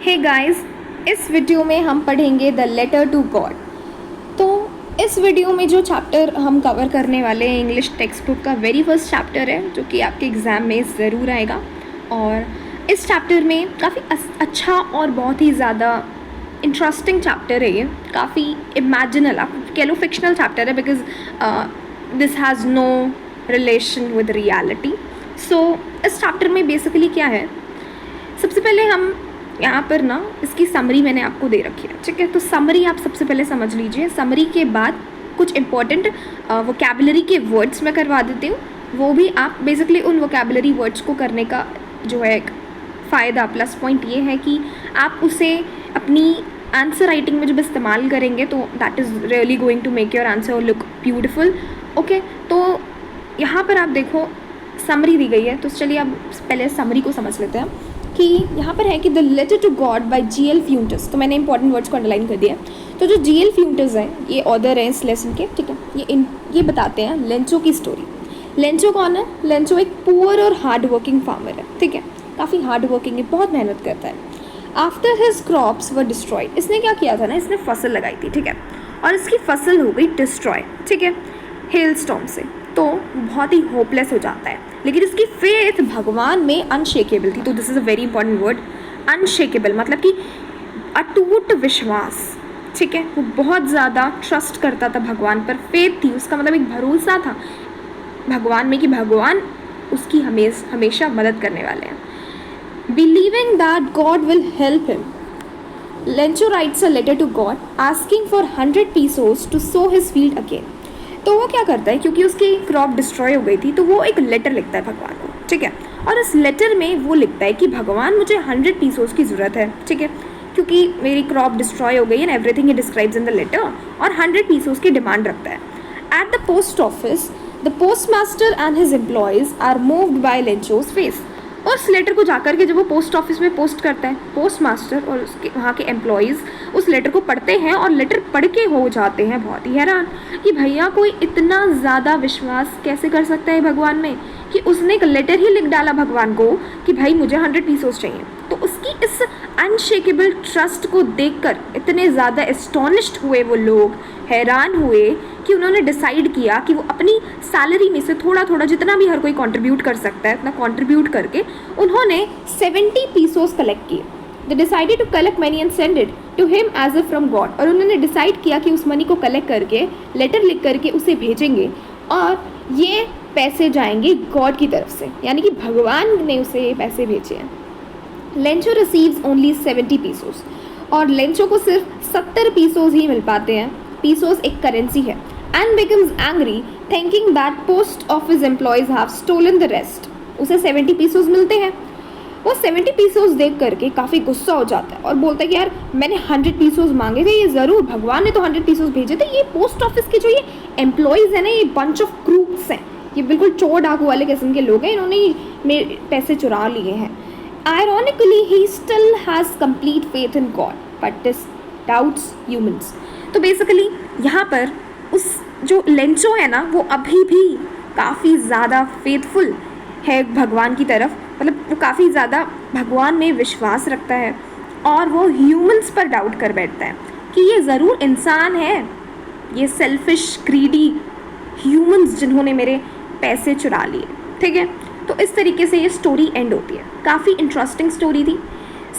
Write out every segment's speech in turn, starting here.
Hey guys, इस video में हम पढ़ेंगे द लेटर टू गॉड। तो इस वीडियो में जो चैप्टर हम कवर करने वाले हैं इंग्लिश टेक्स्ट बुक का वेरी फर्स्ट चैप्टर है, जो कि आपके एग्ज़ाम में ज़रूर आएगा। और इस चैप्टर में काफ़ी अच्छा और बहुत ही ज़्यादा इंटरेस्टिंग चैप्टर है। ये काफ़ी इमेजिनल, आप कह लो फिक्शनल चैप्टर है, because this has no relation with reality. So इस चैप्टर में बेसिकली क्या है, सबसे पहले हम यहाँ पर ना इसकी समरी मैंने आपको दे रखी है, ठीक है। तो समरी आप सबसे पहले समझ लीजिए। समरी के बाद कुछ इंपॉर्टेंट वोकैबुलरी के वर्ड्स मैं करवा देती हूँ, वो भी आप बेसिकली उन वोकैबुलरी वर्ड्स को करने का जो है एक फ़ायदा प्लस पॉइंट ये है कि आप उसे अपनी आंसर राइटिंग में जब इस्तेमाल करेंगे तो that is really going to make your answer look beautiful. Okay, तो यहाँ पर आप देखो समरी दी गई है, तो चलिए अब पहले समरी को समझ लेते हैं कि यहाँ पर है कि the letter to God by G.L. Fuentes. तो मैंने इंपॉर्टेंट वर्ड्स को अंडरलाइन कर दिया है। तो जो G.L. फ्यूंटस हैं, ये ऑथर हैं इस लेसन के, ठीक है। ये बताते हैं लेंचो की स्टोरी। लेंचो कौन है? लेंचो एक पुअर और हार्ड वर्किंग फार्मर है, ठीक है। काफ़ी हार्ड वर्किंग है, बहुत मेहनत करता है। After his crops were destroyed, इसने क्या किया था ना, इसने फसल लगाई थी, ठीक है, और इसकी फसल हो गई डिस्ट्रॉय, ठीक है, हेल स्टॉर्म से। तो बहुत ही होपलेस हो जाता है, लेकिन इसकी फेथ भगवान में अनशेकेबल थी। तो this is a very important word, unshakeable, मतलब कि अटूट विश्वास, ठीक है। वो बहुत ज़्यादा ट्रस्ट करता था भगवान पर, फेथ थी उसका, मतलब एक भरोसा था भगवान में कि भगवान उसकी हमेशा मदद करने वाले हैं। Believing that God will help him, Lencho writes a letter to God asking for 100 pesos to sow his field again. तो वो क्या करता है, क्योंकि उसकी क्रॉप डिस्ट्रॉय हो गई थी, तो वो एक लेटर लिखता है भगवान को, ठीक है। और इस लेटर में वो लिखता है कि भगवान मुझे 100 pesos की ज़रूरत है, ठीक है, क्योंकि मेरी क्रॉप डिस्ट्रॉय हो गई and everything he describes in the letter, और 100 pesos की डिमांड रखता है। At the post office the post master and his employees are moved by Lencho's face. और उस लेटर को जाकर के जब वो पोस्ट ऑफिस में पोस्ट करता है, पोस्ट मास्टर और उसके वहाँ के एम्प्लॉयज़ उस लेटर को पढ़ते हैं, और लेटर पढ़ के हो जाते हैं बहुत ही हैरान कि भैया कोई इतना ज़्यादा विश्वास कैसे कर सकता है भगवान में कि उसने एक लेटर ही लिख डाला भगवान को कि भाई मुझे 100 pesos चाहिए। तो उसकी इस अनशेकेबल ट्रस्ट को देखकर इतने ज़्यादा एस्टॉनिश्ड हुए वो लोग, हैरान हुए कि उन्होंने डिसाइड किया कि वो अपनी सैलरी में से थोड़ा थोड़ा जितना भी हर कोई कंट्रीब्यूट कर सकता है उतना कंट्रीब्यूट करके उन्होंने 70 pesos कलेक्ट किए। They decided to collect money and send it to him as if from God। और उन्होंने डिसाइड किया कि उस मनी को कलेक्ट करके लेटर लिख करके उसे भेजेंगे, और ये पैसे जाएंगे गॉड की तरफ से, यानी कि भगवान ने उसे ये पैसे भेजे हैं। लेंचो रिसीव्स ओनली 70 pesos, और लेंचो को सिर्फ 70 pesos ही मिल पाते हैं। पीसोस एक करेंसी है। And becomes angry thinking that post office employees have stolen the rest. उसे 70 pesos मिलते हैं। वो 70 pesos देख करके काफ़ी गुस्सा हो जाता है और बोलता है कि यार मैंने 100 pesos मांगे थे, ये ज़रूर भगवान ने तो 100 pesos भेजे थे, ये पोस्ट ऑफिस के जो ये एम्प्लॉयज़ हैं ना, ये बंच ऑफ क्रूक्स हैं, ये बिल्कुल चोर डाकू वाले किस्म के लोग हैं, इन्होंने मेरे पैसे चुरा लिए हैं। Ironically he still has complete faith in God but doubts humans. तो बेसिकली यहाँ पर उस जो लेंचो है ना, वो अभी भी काफ़ी ज़्यादा फेथफुल है भगवान की तरफ, मतलब वो काफ़ी ज़्यादा भगवान में विश्वास रखता है, और वो ह्यूमंस पर डाउट कर बैठता है कि ये ज़रूर इंसान है, ये सेल्फिश ग्रीडी ह्यूमंस जिन्होंने मेरे पैसे चुरा लिए, ठीक है। तो इस तरीके से ये स्टोरी एंड होती है। काफ़ी इंटरेस्टिंग स्टोरी थी।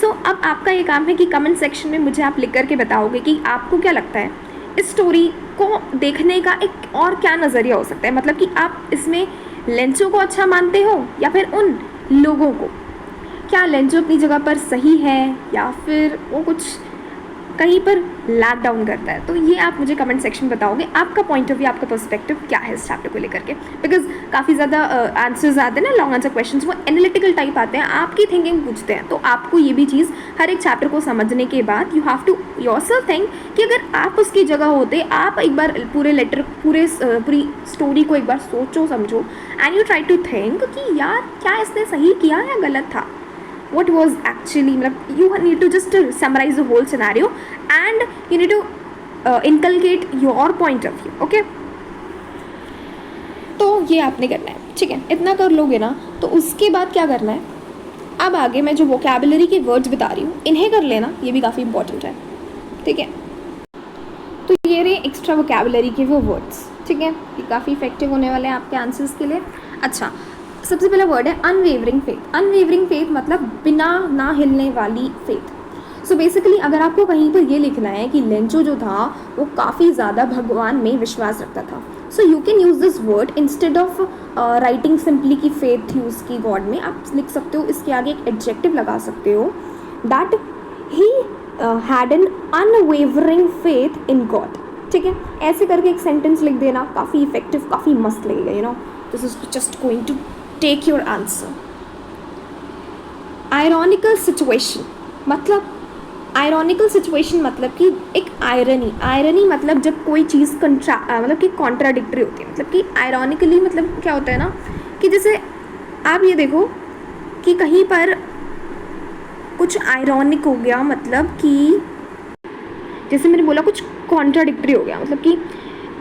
अब आपका ये काम है कि कमेंट सेक्शन में मुझे आप लिख करके बताओगे कि आपको क्या लगता है इस स्टोरी को देखने का एक और क्या नज़रिया हो सकता है, मतलब कि आप इसमें लेंचो को अच्छा मानते हो या फिर उन लोगों को। क्या लेंचो अपनी जगह पर सही है या फिर वो कुछ कहीं पर लैग डाउन करता है? तो ये आप मुझे कमेंट सेक्शन में बताओगे आपका पॉइंट ऑफ व्यू, आपका पर्सपेक्टिव क्या है इस चैप्टर को लेकर के। बिकॉज काफ़ी ज़्यादा आंसर्स आते हैं ना, लॉन्ग आंसर क्वेश्चंस, वो एनालिटिकल टाइप आते हैं, आपकी थिंकिंग पूछते हैं। तो आपको ये भी चीज़ हर एक चैप्टर को समझने के बाद you have to yourself think कि अगर आप उसकी जगह होते, आप एक बार पूरी स्टोरी को एक बार सोचो समझो, and you try to think कि यार क्या इसने सही किया या गलत था, what was actually, you need to just summarize the whole scenario and you need to inculcate your point of view, okay। तो ये आपने करना है, ठीक है। इतना कर लोगे ना, तो उसके बाद क्या करना है, अब आगे मैं जो वोकेबलरी के वर्ड्स बता रही हूँ इन्हें कर लेना, ये भी काफ़ी इंपॉर्टेंट है, ठीक है। तो ये रहे एक्स्ट्रा वोकेबलरी के वो वर्ड्स, ठीक है, ये काफ़ी इफेक्टिव होने वाले हैं आपके आंसर्स के लिए। अच्छा, सबसे पहला वर्ड है अनवेवरिंग फेथ। अनवेवरिंग फेथ मतलब बिना ना हिलने वाली फेथ। सो बेसिकली अगर आपको कहीं पर ये लिखना है कि लेंचो जो था वो काफ़ी ज़्यादा भगवान में विश्वास रखता था, so you can use this word instead of writing simply की फेथ थी उसकी गॉड में, आप लिख सकते हो इसके आगे एक एडजेक्टिव लगा सकते हो, that he had an unwavering faith in God, ठीक है। ऐसे करके एक सेंटेंस लिख देना, काफ़ी इफेक्टिव, काफ़ी मस्त लगेगा, you know. This is just going to take your answer. Ironical situation मतलब, आयरॉनिकल सिचुएशन मतलब कि एक आयरनी मतलब जब कोई चीज़ मतलब कि कॉन्ट्राडिक्टरी होती है, मतलब कि आयरॉनिकली मतलब क्या होता है ना कि जैसे आप ये देखो कि कहीं पर कुछ आयरॉनिक हो गया, मतलब कि जैसे मैंने बोला कुछ कॉन्ट्राडिक्टरी हो गया, मतलब कि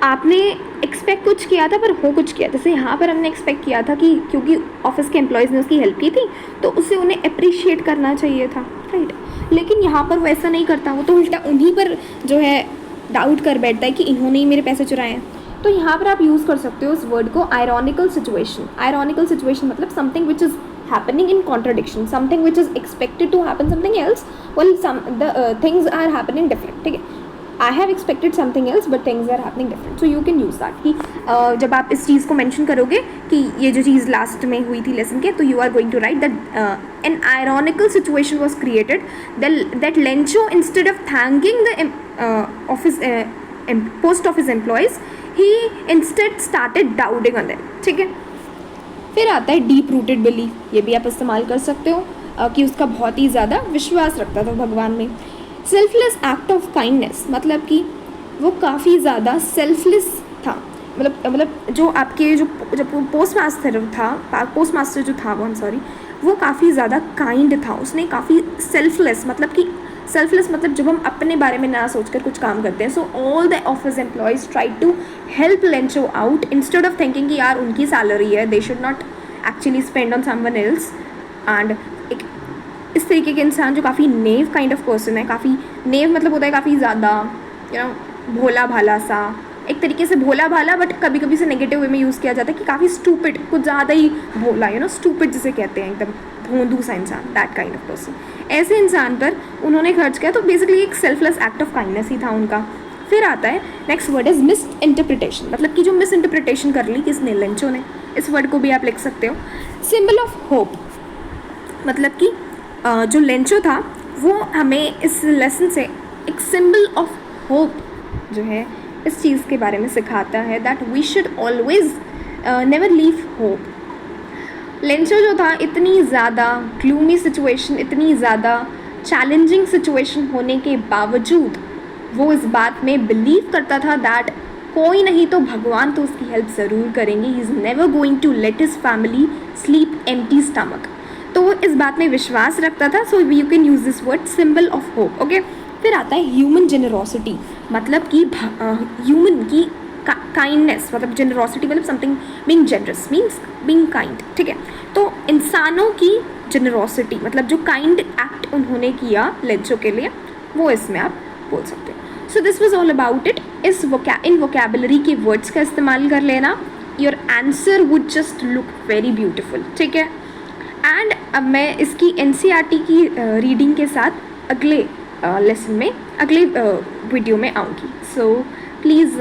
आपने एक्सपेक्ट कुछ किया था पर हो कुछ किया। जैसे यहाँ पर हमने एक्सपेक्ट किया था कि क्योंकि ऑफिस के एम्प्लॉयज़ ने उसकी हेल्प की थी तो उसे उन्हें अप्रिशिएट करना चाहिए था, राइट, लेकिन यहाँ पर वो ऐसा नहीं करता, वो तो उल्टा उन्हीं पर जो है डाउट कर बैठता है कि इन्होंने ही मेरे पैसे चुराए हैं। तो यहाँ पर आप यूज़ कर सकते हो इस वर्ड को आयरॉनिकल सिचुएशन। आयरॉनिकल सिचुएशन मतलब something which is happening in contradiction, something which is expected to happen something else, well things are happening different, ठीक है। I have expected something else but things are happening different, so you can use that कि जब आप इस चीज़ को mention करोगे कि ये जो चीज़ लास्ट में हुई थी लेसन के, तो you are going to write that an ironical situation was created that Lencho instead of thanking the post office employees he instead started doubting on them, ठीक है। फिर आता है डीप रूटेड बिलीफ, ये भी आप इस्तेमाल कर सकते हो कि उसका बहुत ही ज़्यादा विश्वास रखता था भगवान में। सेल्फलेस एक्ट ऑफ काइंडनेस मतलब कि वो काफ़ी ज़्यादा सेल्फलेस था, मतलब जो आपके जो पोस्टमास्टर जो था वो काफ़ी ज़्यादा काइंड था, उसने काफ़ी सेल्फलेस मतलब जब हम अपने बारे में ना सोचकर कुछ काम करते हैं। So all the office employees try to help Lencho out instead of thinking कि यार उनकी सैलरी है, they should not actually spend on someone else. And एक इस तरीके के इंसान जो काफ़ी नेव काइंड ऑफ पर्सन है, काफ़ी नेव मतलब होता है काफ़ी ज़्यादा यू नो भोला भाला सा, एक तरीके से भोला भाला बट कभी कभी से नेगेटिव वे में यूज़ किया जाता है कि काफ़ी स्टूपिड, कुछ ज़्यादा ही भोला, यू नो, स्टूपिड जिसे कहते हैं, एकदम भोंदू सा इंसान, दैट काइंड ऑफ पर्सन। ऐसे इंसान पर उन्होंने खर्च किया, तो बेसिकली एक selfless act of kindness he था उनका। फिर आता है next word is miss interpretation, मतलब कि जो मिस इंटरप्रिटेशन कर ली किसने, लेंचो ने। इस वर्ड को भी आप लिख सकते हो। सिंबल ऑफ होप मतलब कि जो लेंचो था वो हमें इस लेसन से एक सिंबल ऑफ होप जो है इस चीज़ के बारे में सिखाता है, that we should always never leave hope. Lencho जो था इतनी ज़्यादा ग्लूमी सिचुएशन, इतनी ज़्यादा चैलेंजिंग सिचुएशन होने के बावजूद वो इस बात में बिलीव करता था दैट कोई नहीं तो भगवान तो उसकी हेल्प ज़रूर करेंगे, he is never going to let his family sleep empty stomach. तो वो इस बात में विश्वास रखता था। So you can use this word symbol of hope, okay. फिर आता है ह्यूमन जेनरोसिटी, मतलब कि ह्यूमन की काइंडनेस, मतलब जेनरोसिटी मतलब something being generous means being kind, ठीक है। तो इंसानों की जेनरोसिटी मतलब जो काइंड एक्ट उन्होंने किया लेंचो के लिए, वो इसमें आप बोल सकते हो। So this was all about it. In vocabulary के वर्ड्स का इस्तेमाल कर लेना, your answer would just look very beautiful, ठीक है। एंड अब मैं इसकी NCERT की रीडिंग के साथ अगले लेसन में, अगले वीडियो में आऊँगी। सो प्लीज़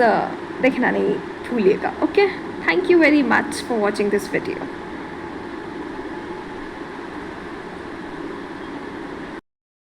देखना नहीं भूलिएगा, okay. Thank you very much for watching this video.